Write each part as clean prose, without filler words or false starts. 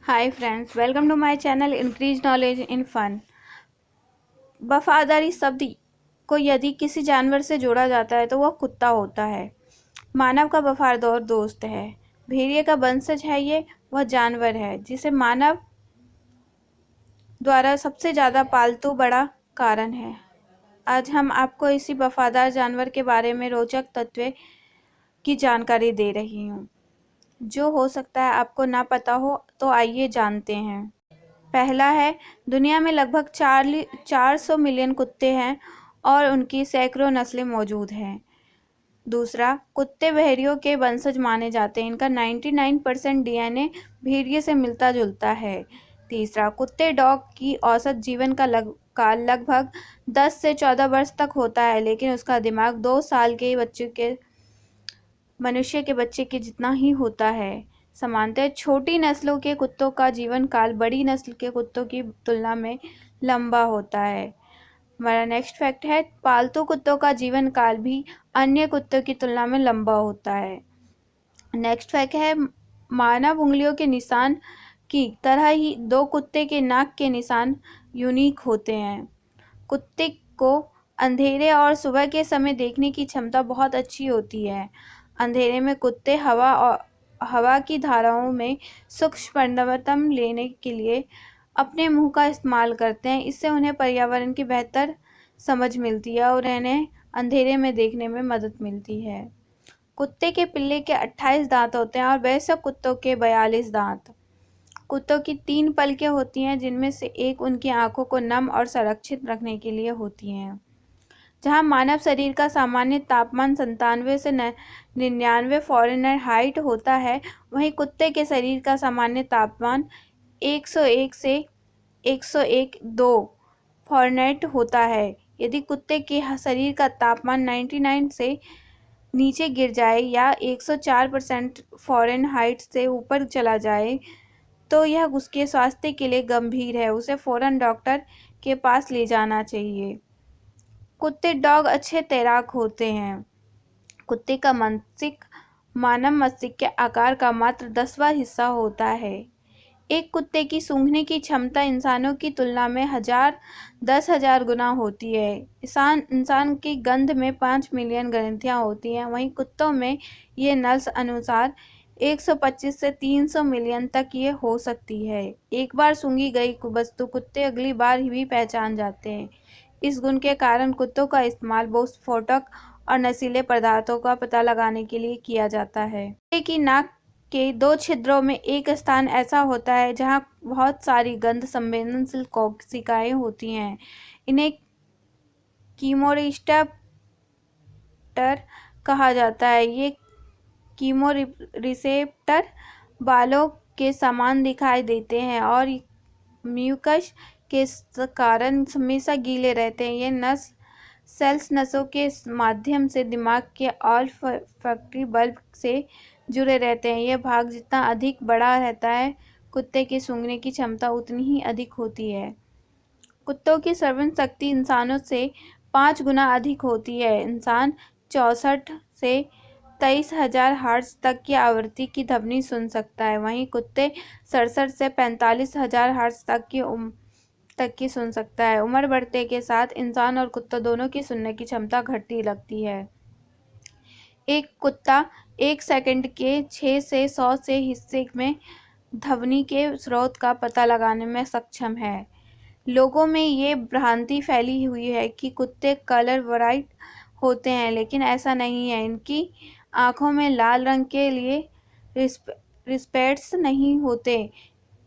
Hi friends, welcome to my channel increase knowledge in fun. वफादारी शब्द को यदि किसी जानवर से जोड़ा जाता है तो वह कुत्ता होता है। मानव का वफादार दोस्त है। भेड़िए का वंशज है ये। वह जानवर है जिसे मानव द्वारा सबसे ज़्यादा पालतू बड़ा कारण है। आज हम आपको इसी वफादार जानवर के बारे में रोचक तथ्य की जानकारी दे रही हूँ, जो हो सकता है आपको ना पता हो। तो आइए जानते हैं। पहला है, दुनिया में लगभग 400 मिलियन कुत्ते हैं और उनकी सैकड़ों नस्लें मौजूद हैं। दूसरा, कुत्ते भेड़ियों के वंशज माने जाते हैं। इनका 99% डीएनए भेड़िए से मिलता जुलता है। तीसरा, कुत्ते डॉग की औसत जीवन का काल लगभग 10 से 14 वर्ष तक होता है, लेकिन उसका दिमाग 2 साल के मनुष्य के बच्चे के जितना ही होता है। सामान्यतः छोटी नस्लों के कुत्तों का जीवन काल बड़ी नस्ल के कुत्तों की तुलना में लंबा होता है। हमारा नेक्स्ट फैक्ट है, पालतू कुत्तों का जीवन काल भी अन्य कुत्तों की तुलना में लंबा होता है। नेक्स्ट फैक्ट है, मानव उंगलियों के निशान की तरह ही दो कुत्ते के नाक के निशान यूनिक होते हैं। कुत्ते को अंधेरे और सुबह के समय देखने की क्षमता बहुत अच्छी होती है। अंधेरे में कुत्ते हवा की धाराओं में सूक्ष्म परिवर्तन लेने के लिए अपने मुंह का इस्तेमाल करते हैं। इससे उन्हें पर्यावरण की बेहतर समझ मिलती है और उन्हें अंधेरे में देखने में मदद मिलती है। कुत्ते के पिल्ले के 28 दांत होते हैं और वयस्क कुत्तों के 42 दांत। कुत्तों की 3 पलकें होती हैं, जिनमें से एक उनकी आंखों को नम और संरक्षित रखने के लिए होती हैं। जहां मानव शरीर का सामान्य तापमान 97 से 99 फ़ारेनहाइट होता है, वहीं कुत्ते के शरीर का सामान्य तापमान 101 से 101.2 फ़ारेनहाइट होता है। यदि कुत्ते के शरीर का तापमान 99 से नीचे गिर जाए या 104% फ़ारेनहाइट से ऊपर चला जाए तो यह उसके स्वास्थ्य के लिए गंभीर है। उसे फौरन डॉक्टर के पास ले जाना चाहिए। कुत्ते डॉग अच्छे तैराक होते हैं। कुत्ते का मस्तिष्क मानव मस्तिष्क के आकार का मात्र 10वां हिस्सा होता है। एक कुत्ते की सूंघने की क्षमता इंसानों की तुलना में 10,000 गुना होती है। इंसान की गंध में 5 मिलियन ग्रंथियां होती हैं, वहीं कुत्तों में ये नस्ल अनुसार 125 से 300 मिलियन तक ये हो सकती है। एक बार सूंघी गई वस्तु कुत्ते अगली बार भी पहचान जाते हैं। इस गुण के कारण कुत्तों का इस्तेमाल विस्फोटक और नशीले पदार्थों का पता लगाने के लिए किया जाता है। कुत्ते की नाक के 2 छिद्रों में एक स्थान ऐसा होता है जहां बहुत सारी गंध संवेदनशील कोशिकाएं होती हैं। इन्हें कीमोरिसेप्टर कहा जाता है। ये कीमोरिसेप्टर बालों के समान दिखाई देते हैं और म्यूकस के कारण हमेशा गीले रहते हैं। ये सेल्स नसों के माध्यम से दिमाग के ऑल्फैक्टरी बल्ब से जुड़े रहते हैं। यह भाग जितना अधिक बड़ा रहता है, कुत्ते की सूंघने की क्षमता उतनी ही अधिक होती है। कुत्तों की श्रवण शक्ति इंसानों से 5 गुना अधिक होती है। इंसान 64 से 23,000 हर्ट्ज तक की आवृत्ति की ध्वनि सुन सकता है, वहीं कुत्ते 67 से 45,000 हर्ट्ज तक की सुन सकता है। उम्र बढ़ने के साथ इंसान और कुत्ता दोनों की सुनने की क्षमता घटती लगती है। एक कुत्ता 1 सेकंड के 6 से 100 से हिस्से में ध्वनि के स्रोत का पता लगाने में सक्षम है। लोगों में ये भ्रांति फैली हुई है कि कुत्ते कलर ब्राइट होते हैं, लेकिन ऐसा नहीं है। इनकी आंखों में लाल रंग के लिए रिसेप्टर्स नहीं होते,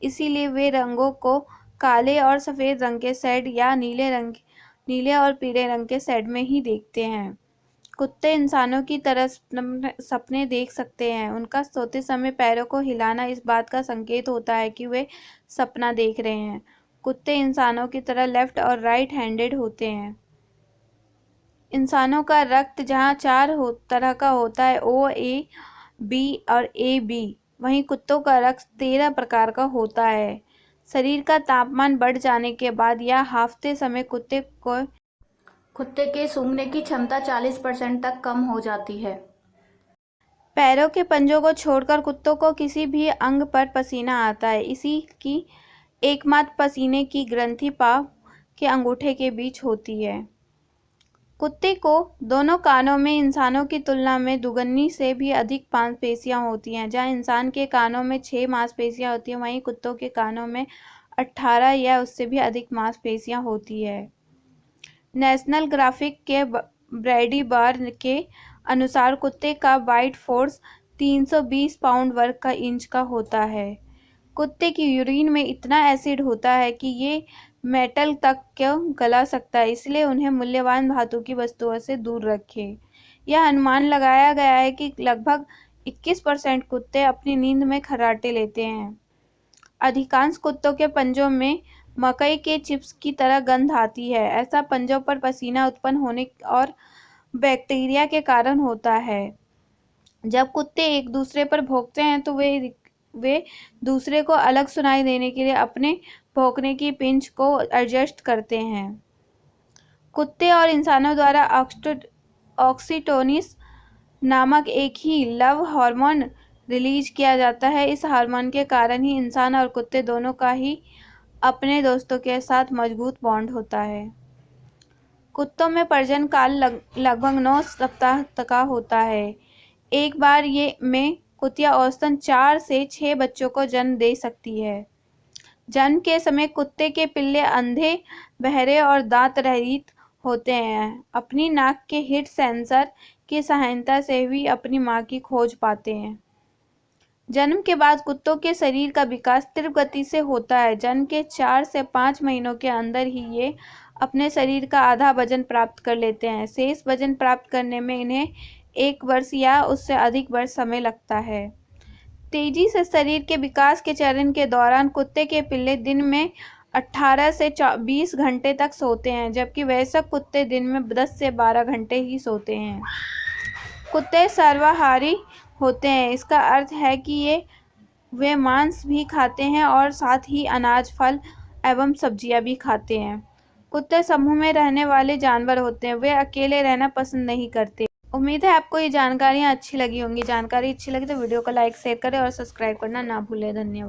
इसीलिए वे रंगों को काले और सफ़ेद रंग के शेड या नीले और पीले रंग के शेड में ही देखते हैं। कुत्ते इंसानों की तरह सपने देख सकते हैं। उनका सोते समय पैरों को हिलाना इस बात का संकेत होता है कि वे सपना देख रहे हैं। कुत्ते इंसानों की तरह लेफ्ट और राइट हैंडेड होते हैं। इंसानों का रक्त जहां 4 तरह का होता है, ओ, ए, बी और ए बी, वहीं कुत्तों का रक्त 13 प्रकार का होता है। शरीर का तापमान बढ़ जाने के बाद या हांफते समय कुत्ते के सूंघने की क्षमता 40% तक कम हो जाती है। पैरों के पंजों को छोड़कर कुत्तों को किसी भी अंग पर पसीना आता है। इसी की एकमात्र पसीने की ग्रंथि पाँव के अंगूठे के बीच होती है। कुत्ते को दोनों कानों में इंसानों की तुलना में दुगनी से भी अधिक मांसपेशियां होती हैं। जहां इंसान के कानों में 6 मांसपेशियां होती हैं, वहीं कुत्तों के कानों में 18 या उससे भी अधिक मांसपेशियां होती है। नेशनल ग्राफिक के ब्रैडी बार के अनुसार कुत्ते का बाइट फोर्स 320 पाउंड वर्ग का इंच का होता है। कुत्ते की यूरिन में इतना एसिड होता है कि ये मेटल तक को गला सकता है, इसलिए उन्हें मूल्यवान धातु की वस्तुओं से दूर रखें। यह अनुमान लगाया गया है कि लगभग 21% कुत्ते अपनी नींद में खर्राटे लेते हैं। अधिकांश कुत्तों के पंजों में मकई के चिप्स की तरह गंध आती है। ऐसा पंजों पर पसीना उत्पन्न होने और बैक्टीरिया के कारण होता है। जब कुत्ते एक दूसरे पर भौंकते हैं तो वे दूसरे को अलग सुनाई देने के लिए अपने भौंकने की पिंच को एडजस्ट करते हैं। कुत्ते और इंसानों द्वारा ऑक्सीटोसिन नामक एक ही लव हार्मोन रिलीज किया जाता है। इस हार्मोन के कारण ही इंसान और कुत्ते दोनों का ही अपने दोस्तों के साथ मजबूत बॉन्ड होता है। कुत्तों में प्रजनन काल लगभग 9 सप्ताह तक का होता है। एक बार में कुतिया औसतन 4 से 6 बच्चों को जन्म दे सकती है। जन्म के समय कुत्ते के पिल्ले अंधे, बहरे और दांत रहित होते हैं। अपनी नाक के हीट सेंसर की सहायता से भी अपनी मां की खोज पाते हैं। जन्म के बाद कुत्तों के शरीर का विकास तीव्र गति से होता है। जन्म के 4 से 5 महीनों के अंदर ही ये अपने शरीर का आधा वजन प्राप्त कर लेते हैं। शेष वजन प्राप्त करने में इन्हें 1 वर्ष या उससे अधिक वर्ष समय लगता है। तेजी से शरीर के विकास के चरण के दौरान कुत्ते के पिल्ले दिन में 18 से 20 घंटे तक सोते हैं, जबकि वयस्क कुत्ते दिन में 10 से 12 घंटे ही सोते हैं। कुत्ते सर्वाहारी होते हैं। इसका अर्थ है कि वे मांस भी खाते हैं और साथ ही अनाज, फल एवं सब्जियां भी खाते हैं। कुत्ते समूह में रहने वाले जानवर होते हैं। वे अकेले रहना पसंद नहीं करते। उम्मीद है आपको ये जानकारियाँ अच्छी लगी होंगी। जानकारी अच्छी लगी तो वीडियो को लाइक, शेयर करें और सब्सक्राइब करना ना भूलें। धन्यवाद।